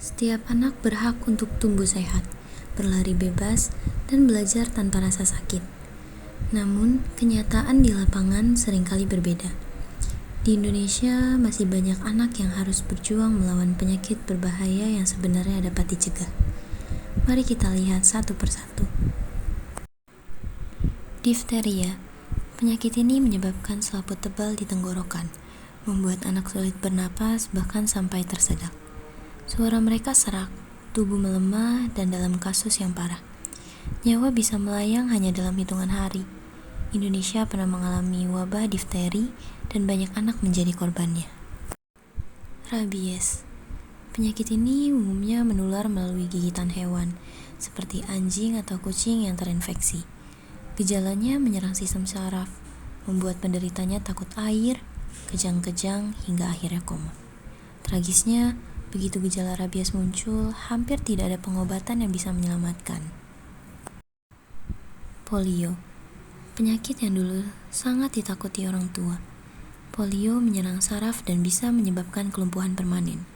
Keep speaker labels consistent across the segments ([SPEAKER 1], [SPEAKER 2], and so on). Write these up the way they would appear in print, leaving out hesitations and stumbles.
[SPEAKER 1] Setiap anak berhak untuk tumbuh sehat, berlari bebas, dan belajar tanpa rasa sakit. Namun, kenyataan di lapangan seringkali berbeda. Di Indonesia, masih banyak anak yang harus berjuang melawan penyakit berbahaya yang sebenarnya dapat dicegah. Mari kita lihat satu persatu. Difteria. Penyakit ini menyebabkan selaput tebal di tenggorokan, membuat anak sulit bernapas bahkan sampai tersedak. Suara mereka serak, tubuh melemah, dan dalam kasus yang parah, nyawa bisa melayang hanya dalam hitungan hari. Indonesia pernah mengalami wabah difteri dan banyak anak menjadi korbannya. Rabies. Penyakit ini umumnya menular melalui gigitan hewan, seperti anjing atau kucing yang terinfeksi. Gejalanya menyerang sistem saraf, membuat penderitanya takut air, kejang-kejang, hingga akhirnya koma. Tragisnya, begitu gejala rabies muncul, hampir tidak ada pengobatan yang bisa menyelamatkan. Polio. Penyakit yang dulu sangat ditakuti orang tua. Polio menyerang saraf dan bisa menyebabkan kelumpuhan permanen.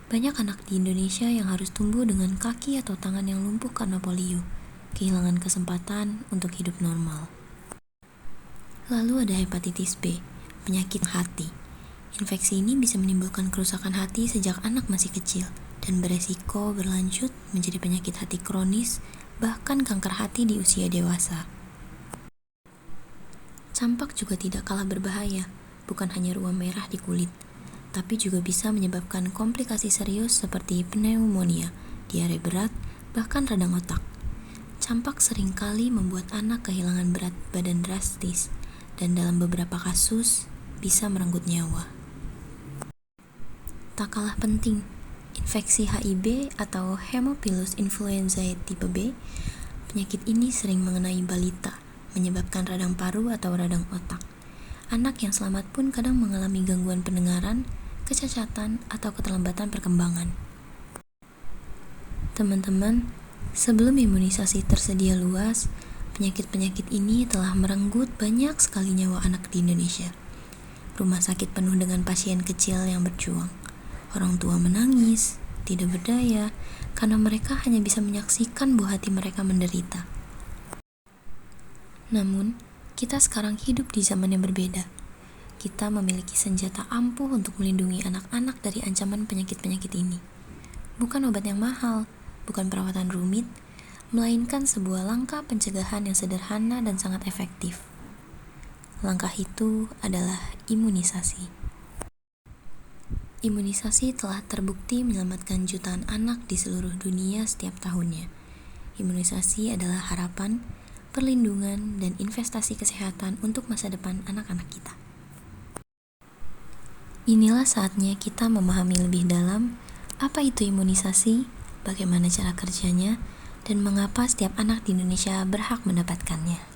[SPEAKER 1] Banyak anak di Indonesia yang harus tumbuh dengan kaki atau tangan yang lumpuh karena polio, kehilangan kesempatan untuk hidup normal. Lalu ada hepatitis B, penyakit hati. Infeksi ini bisa menimbulkan kerusakan hati sejak anak masih kecil dan beresiko berlanjut menjadi penyakit hati kronis, bahkan kanker hati di usia dewasa. Campak juga tidak kalah berbahaya, bukan hanya ruam merah di kulit, tapi juga bisa menyebabkan komplikasi serius seperti pneumonia, diare berat, bahkan radang otak. Campak seringkali membuat anak kehilangan berat badan drastis, dan dalam beberapa kasus bisa merenggut nyawa. Tak kalah penting, infeksi HIV atau Haemophilus influenzae tipe B, penyakit ini sering mengenai balita, menyebabkan radang paru atau radang otak. Anak yang selamat pun kadang mengalami gangguan pendengaran, kecacatan, atau keterlambatan perkembangan. Teman-teman, sebelum imunisasi tersedia luas, penyakit-penyakit ini telah merenggut banyak sekali nyawa anak di Indonesia. Rumah sakit penuh dengan pasien kecil yang berjuang. Orang tua menangis, tidak berdaya, karena mereka hanya bisa menyaksikan buah hati mereka menderita. Namun, kita sekarang hidup di zaman yang berbeda. Kita memiliki senjata ampuh untuk melindungi anak-anak dari ancaman penyakit-penyakit ini. Bukan obat yang mahal, bukan perawatan rumit, melainkan sebuah langkah pencegahan yang sederhana dan sangat efektif. Langkah itu adalah imunisasi. Imunisasi telah terbukti menyelamatkan jutaan anak di seluruh dunia setiap tahunnya. Imunisasi adalah harapan, perlindungan, dan investasi kesehatan untuk masa depan anak-anak kita. Inilah saatnya kita memahami lebih dalam apa itu imunisasi, bagaimana cara kerjanya, dan mengapa setiap anak di Indonesia berhak mendapatkannya.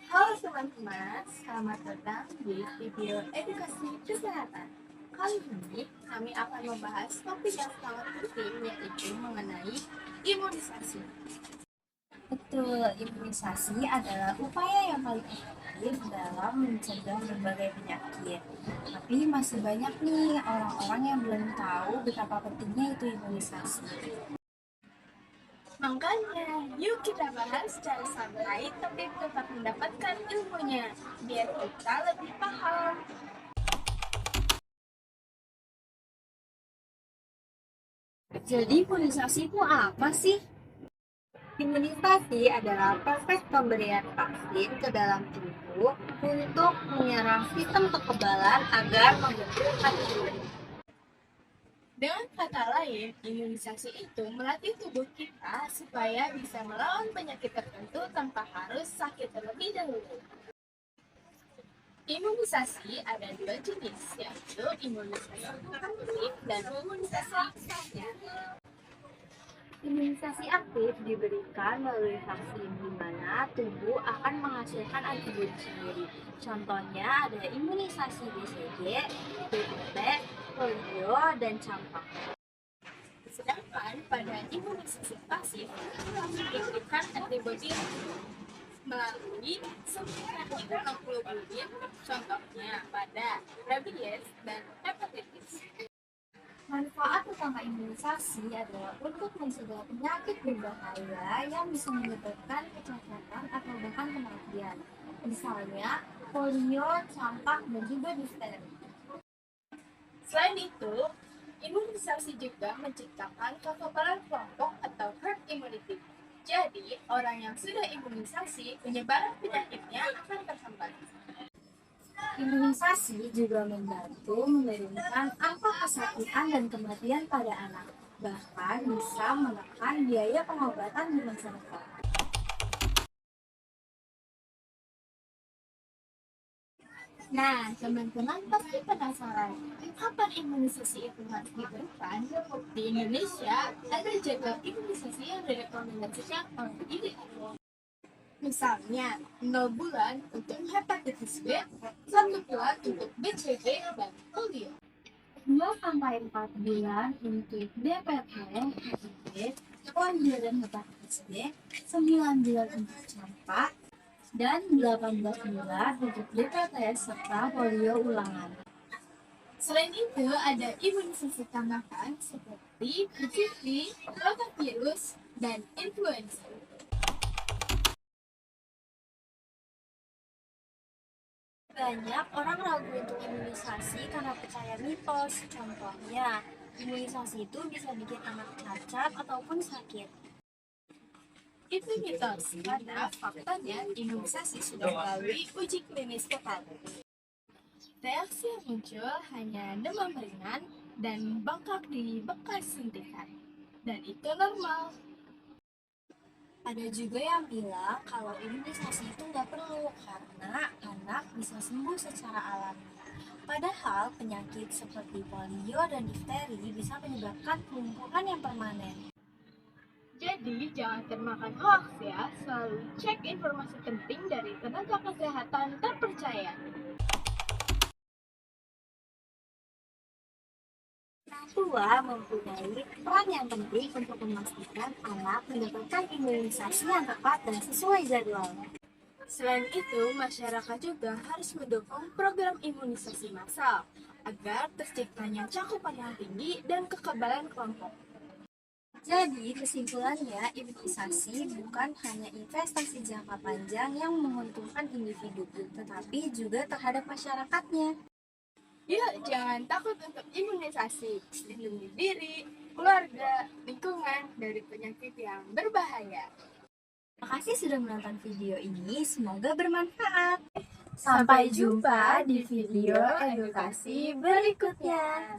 [SPEAKER 2] Halo teman-teman, selamat datang di video edukasi kesehatan. Kali ini kami akan membahas topik yang sangat penting, yaitu mengenai imunisasi. Betul, imunisasi adalah upaya yang paling efektif dalam mencegah berbagai penyakit. Tapi masih banyak nih orang-orang yang belum tahu betapa pentingnya itu imunisasi. Makanya, yuk kita bahas secara santai tapi tetap mendapatkan ilmunya, biar kita lebih paham. Jadi imunisasi itu apa sih? Imunisasi adalah proses pemberian vaksin ke dalam tubuh untuk menyerang sistem kekebalan agar membentuk antibodi. Dengan kata lain, imunisasi itu melatih tubuh kita supaya bisa melawan penyakit tertentu tanpa harus sakit terlebih dahulu. Imunisasi ada dua jenis, yaitu imunisasi aktif dan imunisasi pasif. Imunisasi aktif diberikan melalui vaksin, di mana tubuh akan menghasilkan antibodi sendiri. Contohnya ada imunisasi BCG, DTP, polio, dan campak. Sedangkan pada imunisasi pasif diberikan antibodi melalui suntikan imunoglobulin, contohnya pada rabies dan hepatitis. Manfaat utama imunisasi adalah untuk mencegah penyakit berbahaya yang bisa menyebabkan kecacatan atau bahkan kematian, misalnya polio, campak, dan juga difteri. Selain itu, imunisasi juga menciptakan kekebalan kelompok atau herd immunity. Jadi, orang yang sudah imunisasi, penyebaran penyakitnya akan terhambat. Imunisasi juga membantu menurunkan angka kesakitan dan kematian pada anak, bahkan bisa menekan biaya pengobatan di masyarakat. Nah, teman-teman pasti penasaran, kapan imunisasi itu harus diberikan? Di Indonesia, ada jadwal imunisasi yang direkomendasikan oleh WHO. Misalnya, 0 bulan untuk hepatitis B, 1 bulan untuk BCG dan polio. 2-4 bulan untuk DPT, HIV, polio dan hepatitis B, 9 bulan untuk campak, dan 18 bulan untuk DPT serta polio ulangan. Selain itu, ada imunisasi tambahan seperti BCG, rotavirus, dan influenza. Banyak orang ragu untuk imunisasi karena percaya mitos. Contohnya, imunisasi itu bisa bikin anak cacat ataupun sakit. Itu mitos, karena faktanya imunisasi sudah melalui uji klinis ketat. Reaksi yang muncul hanya demam ringan dan bengkak di bekas suntikan. Dan itu normal. Ada juga yang bilang kalau imunisasi itu nggak perlu karena anak bisa sembuh secara alami. Padahal penyakit seperti polio dan difteri bisa menyebabkan kelumpuhan yang permanen. Jadi jangan termakan hoax ya, selalu cek informasi penting dari tenaga kesehatan terpercaya. Orang tua mempunyai peran yang penting untuk memastikan anak mendapatkan imunisasi yang tepat dan sesuai jadwal. Selain itu, masyarakat juga harus mendukung program imunisasi massal agar terciptanya cakupan yang tinggi dan kekebalan kelompok. Jadi, kesimpulannya, imunisasi bukan hanya investasi jangka panjang yang menguntungkan individu, tetapi juga terhadap masyarakatnya. Yuk, jangan takut untuk imunisasi. Lindungi diri, keluarga, lingkungan dari penyakit yang berbahaya. Terima kasih sudah menonton video ini, semoga bermanfaat. Sampai jumpa di video edukasi berikutnya.